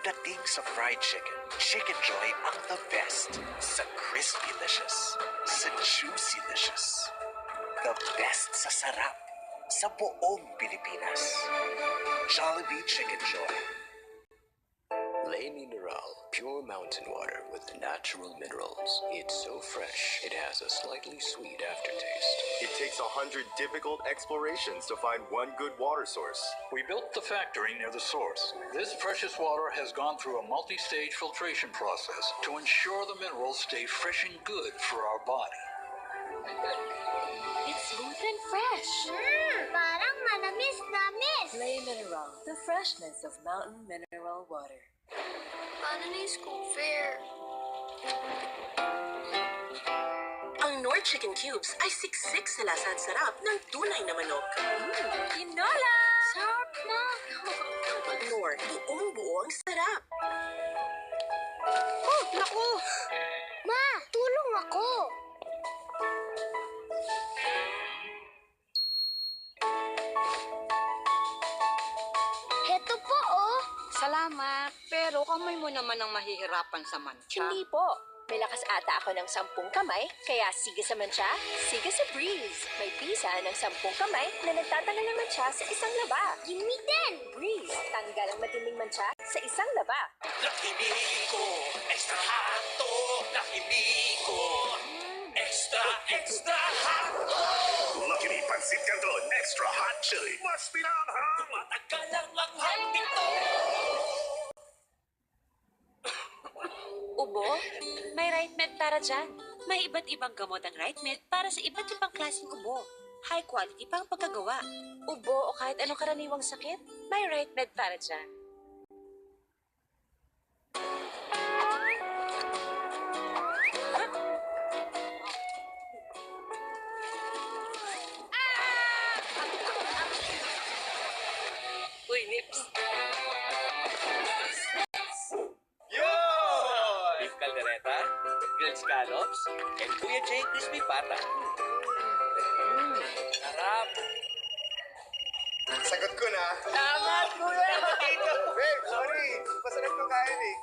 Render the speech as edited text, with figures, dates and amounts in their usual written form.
Pagdating sa fried chicken, Chicken Joy ang the best. Sa crispy-licious, sa juicy-licious, the best sa sarap, sa buong Pilipinas. Jollibee Chicken Joy. Le Mineral, pure mountain water with natural minerals. It's so fresh, it has a slightly sweet aftertaste. It takes 100 difficult explorations to find one good water source. We built the factory near the source. This precious water has gone through a multi-stage filtration process to ensure the minerals stay fresh and good for our body. It's smooth and fresh. Parang manamis-namis. Le Mineral, the freshness of mountain mineral water. Paano na yung school fair? Ang Knorr Chicken Cubes ay siksik sa lasa at sarap ng tunay na manok. Tinola! Sarap na. Knorr, buong-buo ang sarap. Oh, naku! Ma, tulong ako. Heto po, oh. Salamat, pero kamay mo naman ang mahihirapan sa mancha. Hindi po. May lakas ata ako ng 10 kamay, kaya sige sa mancha, sige sa Breeze. May bisa ng 10 kamay na nagtatanggal ng mancha sa isang laba. Gimme din. Breeze, tanggal ang matinding mancha sa isang laba. Nakimiko, extra hato. Nakimiko, extra hato. Lucky Me Pansit Canton, extra hot chili. Mas pinanghang. Matagal lang ang nito. Ubo? May right med para dyan. May iba't ibang gamot ang right med para sa iba't ibang klaseng ubo. High quality pa ang pagkagawa. Ubo o kahit anong karaniwang sakit, may right med para dyan. Uy, Nips! Beef caldereta, grilled scallops, and Kuya J crispy pata. Sarap! Sagot ko na. Salamat, Kuya! Babe, sorry. Masarap to kain eh.